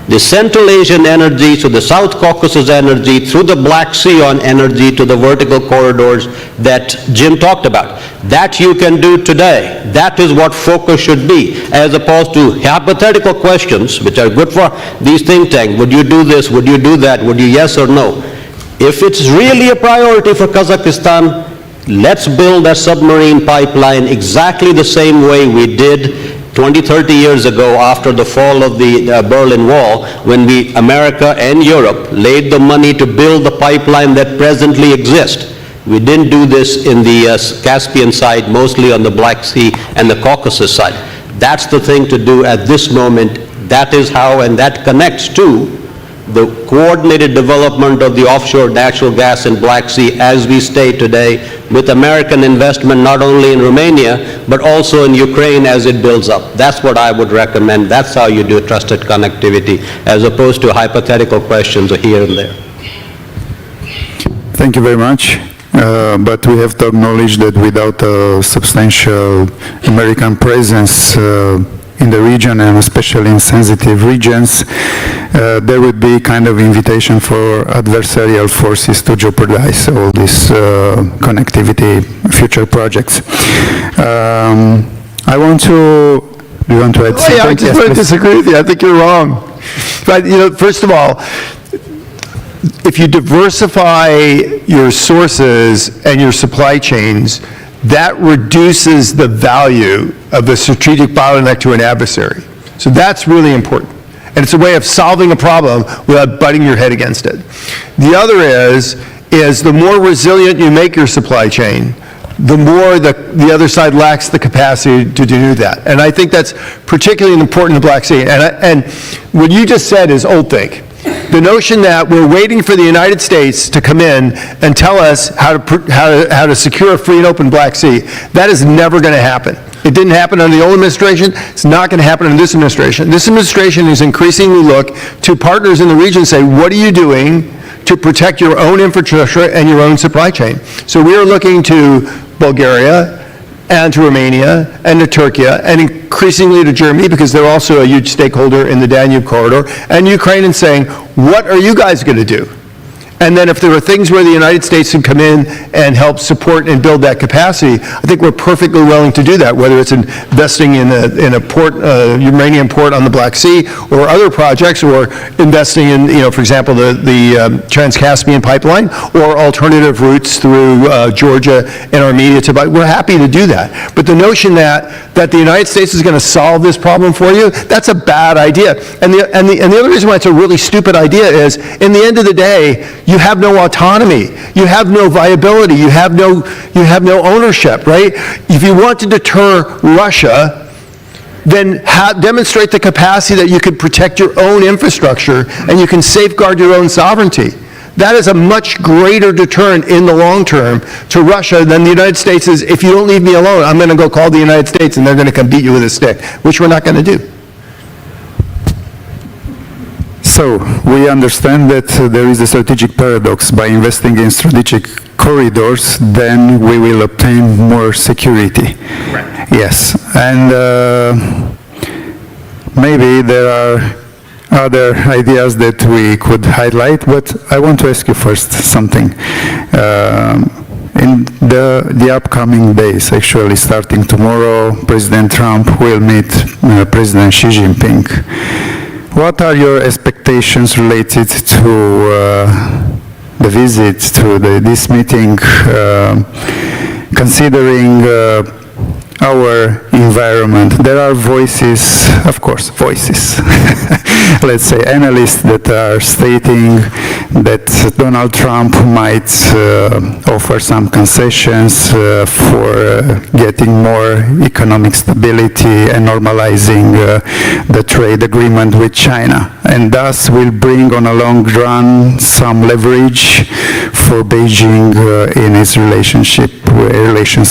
S6: the Central Asian energy to the South Caucasus energy, through the Black Sea on energy to the vertical corridors that Jim talked about. That you can do today. That is what focus should be, as opposed to hypothetical questions, which are good for these think tanks. Would you do this? Would you do that? Would you yes or no? If it's really a priority for Kazakhstan, let's build a submarine pipeline exactly the same way we did 20, 30 years ago after the fall of the Berlin Wall, when America and Europe laid the money to build the pipeline that presently exists. We didn't do this in the Caspian side, mostly on the Black Sea and the Caucasus side. That's the thing to do at this moment. That is how, and that connects to the coordinated development of the offshore natural gas in Black Sea as we stay today, with American investment not only in Romania, but also in Ukraine as it builds up. That's what I would recommend. That's how you do trusted connectivity, as opposed to hypothetical questions here and there.
S2: Thank you very much. But we have to acknowledge that without a substantial American presence in the region, and especially in sensitive regions, there would be kind of invitation for adversarial forces to jeopardize all these connectivity future projects. I want to, do you want to add something?
S3: Yeah, I just want to disagree with you. I think you're wrong. But, you know, first of all, if you diversify your sources and your supply chains, that reduces the value of the strategic bottleneck to an adversary. So that's really important. And it's a way of solving a problem without butting your head against it. The other is the more resilient you make your supply chain, the more the other side lacks the capacity to do that. And I think that's particularly important in the Black Sea. And what you just said is old think. The notion that we're waiting for the United States to come in and tell us how to secure a free and open Black Sea, that is never going to happen. It didn't happen under the old administration. It's not going to happen under this administration. This administration is increasingly look to partners in the region and say, what are you doing to protect your own infrastructure and your own supply chain? So we are looking to Bulgaria and to Romania and to Turkey and increasingly to Germany, because they're also a huge stakeholder in the Danube corridor, and Ukraine, and saying, what are you guys going to do? And then if there are things where the United States can come in and help support and build that capacity, I think we're perfectly willing to do that, whether it's investing in a port, uranium port on the Black Sea, or other projects, or investing in, you know, for example, the Trans-Caspian pipeline, or alternative routes through Georgia and Armenia to, we're happy to do that. But the notion that the United States is going to solve this problem for you, that's a bad idea. And the other reason why it's a really stupid idea is, in the end of the day, you have no autonomy, you have no viability, you have no ownership, right? If you want to deter Russia, then demonstrate the capacity that you can protect your own infrastructure and you can safeguard your own sovereignty. That is a much greater deterrent in the long term to Russia than the United States is. If you don't leave me alone, I'm going to go call the United States and they're going to come beat you with a stick, which we're not going to do.
S2: So, we understand that there is a strategic paradox. By investing in strategic corridors, then we will obtain more security.
S3: Correct.
S2: Yes, and maybe there are other ideas that we could highlight, but I want to ask you first something. In the upcoming days, actually starting tomorrow, President Trump will meet President Xi Jinping. What are your expectations related to the visit, to this meeting, considering our environment? There are voices, of course, voices, let's say analysts that are stating that Donald Trump might offer some concessions for getting more economic stability and normalizing the trade agreement with China, and thus will bring on a long run some leverage for Beijing in its relations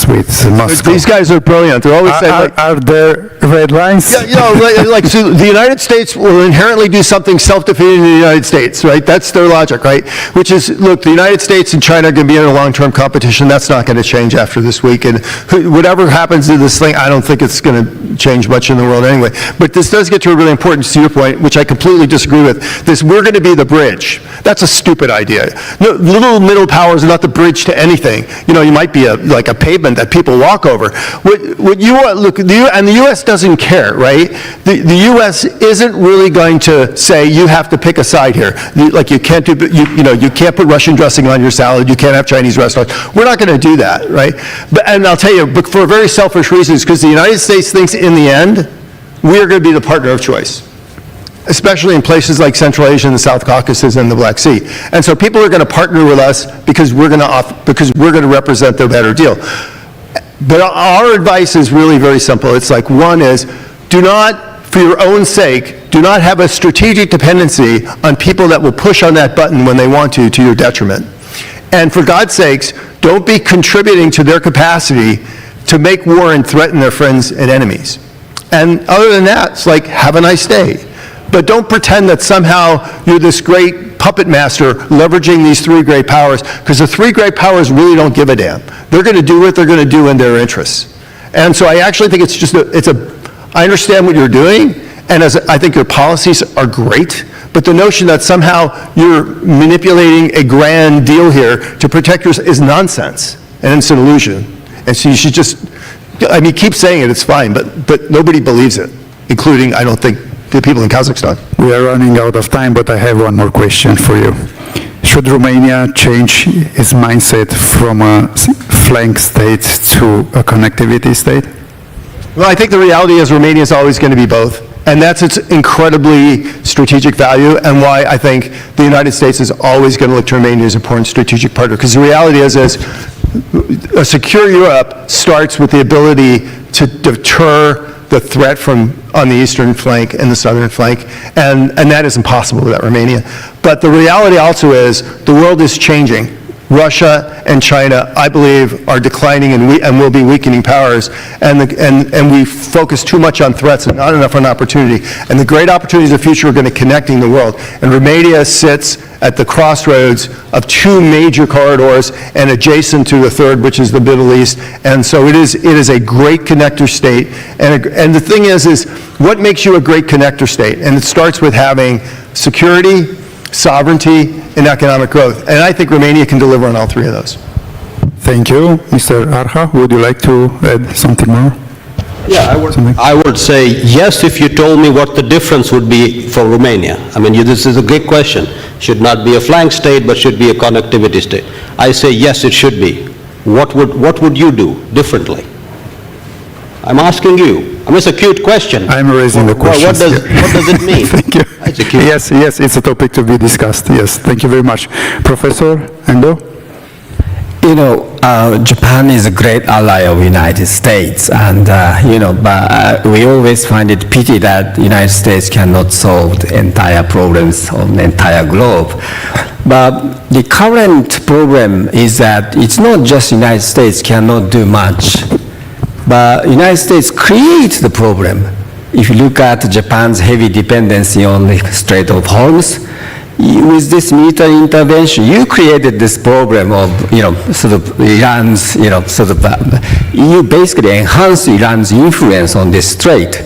S2: with Moscow.
S3: These guys are brilliant. They're always saying, like,
S2: Are there red lines?
S3: yeah, like so the United States will inherently do something self-defeating in the United States, right? That's their logic, right? Which is, look, the United States and China are going to be in a long-term competition. That's not going to change after this week. And whatever happens to this thing, I don't think it's going to change much in the world anyway. But this does get to a really important, to your point, which I completely disagree with. We're going to be the bridge. That's a stupid idea. No, little middle powers are not the bridge to anything. You know, you might be like a pavement that people walk over. What you want, look, and the U.S. doesn't care, right? The U.S. isn't really going to say you have to pick a side here. Like you can't do, you can't put Russian dressing on your salad. You can't have Chinese restaurants. We're not going to do that, right? And I'll tell you, but for very selfish reasons, because the United States thinks in the end we are going to be the partner of choice, especially in places like Central Asia and the South Caucasus and the Black Sea. And so people are going to partner with us because we're going to represent their better deal. But our advice is really very simple. It's like, one is, do not, for your own sake, do not have a strategic dependency on people that will push on that button when they want to your detriment. And for God's sakes, don't be contributing to their capacity to make war and threaten their friends and enemies. And other than that, it's like, have a nice day. But don't pretend that somehow you're this great puppet master leveraging these three great powers, because the three great powers really don't give a damn. They're going to do what they're going to do in their interests. And so I actually think it's just I understand what you're doing, and I think your policies are great, but the notion that somehow you're manipulating a grand deal here to protect yourself is nonsense, and it's an illusion. And so you should just, I mean, keep saying it, it's fine, but nobody believes it, including, I don't think, the people in Kazakhstan.
S2: We are running out of time, but I have one more question for you. Should Romania change its mindset from a flank state to a connectivity state?
S3: Well, I think the reality is Romania is always going to be both. And that's its incredibly strategic value, and why I think the United States is always going to look to Romania as an important strategic partner. Because the reality is a secure Europe starts with the ability to deter the threat from on the eastern flank and the southern flank, and that is impossible without Romania. But the reality also is the world is changing. Russia and China, I believe, are declining and will be weakening powers, and we focus too much on threats and not enough on opportunity. And the great opportunities of the future are going to connecting the world. And Romania sits at the crossroads of two major corridors and adjacent to the third, which is the Middle East. And so it is a great connector state. And the thing is what makes you a great connector state? And it starts with having security, sovereignty, and economic growth. And I think Romania can deliver on all three of those.
S2: Thank you. Mr. ARHA, would you like to add something more?
S6: Yeah, I would say yes if you told me what the difference would be for Romania. I mean, this is a great question. Should not be a flank state, but should be a connectivity state. I say yes, it should be. What would you do differently? I'm asking you. I mean, it's a cute question.
S2: I'm raising the question.
S6: What does it mean?
S2: Thank you.
S6: It's a cute
S2: Yes, it's a topic to be discussed. Yes, thank you very much. Professor Endo?
S5: You know, Japan is a great ally of United States, and but we always find it pity that United States cannot solve the entire problems of the entire globe. But the current problem is that it's not just United States cannot do much, but United States creates the problem. If you look at Japan's heavy dependency on the Strait of Hormuz, with this military intervention, you created this problem of, sort of Iran's, you basically enhanced Iran's influence on this strait.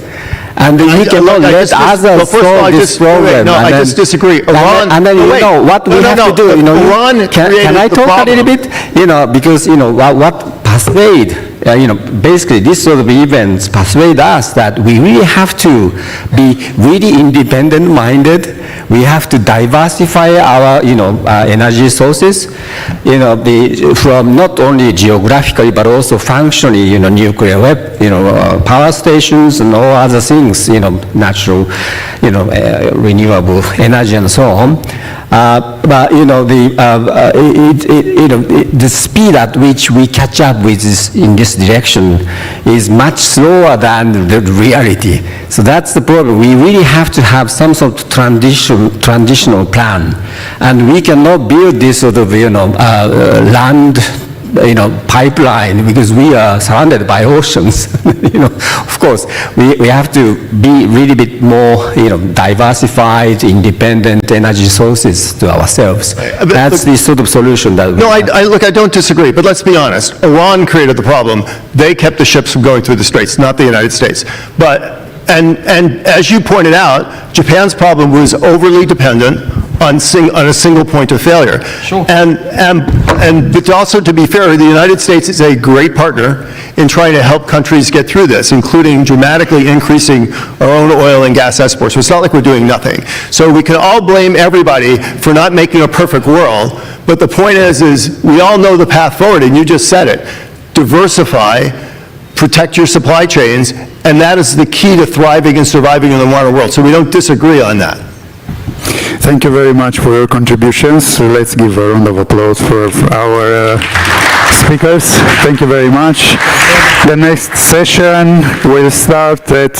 S5: And we cannot let others solve this problem.
S3: No, I just disagree. Iran,
S5: and then what we have to do, can I talk a little bit? Because, what persuade, basically this sort of events persuade us that we really have to be really independent-minded. We have to diversify our, energy sources, from not only geographically but also functionally, nuclear power stations and all other things, natural, renewable energy and so on. But the speed at which we catch up with this in this direction is much slower than the reality. So that's the problem. We really have to have some sort of transitional plan, and we cannot build this sort of land pipeline because we are surrounded by oceans. Of course, we have to be really bit more diversified, independent energy sources to ourselves. That's the sort of solution that we have.
S3: Look, I don't disagree, but let's be honest. Iran created the problem. They kept the ships from going through the straits, not the United States. And as you pointed out, Japan's problem was overly dependent on a single point of failure.
S4: Sure.
S3: But also, to be fair, the United States is a great partner in trying to help countries get through this, including dramatically increasing our own oil and gas exports. So it's not like we're doing nothing. So we can all blame everybody for not making a perfect world, but the point is we all know the path forward, and you just said it. Diversify, protect your supply chains, and that is the key to thriving and surviving in the modern world. So we don't disagree on that.
S2: Thank you very much for your contributions. So let's give a round of applause for our speakers. Thank you very much. The next session will start at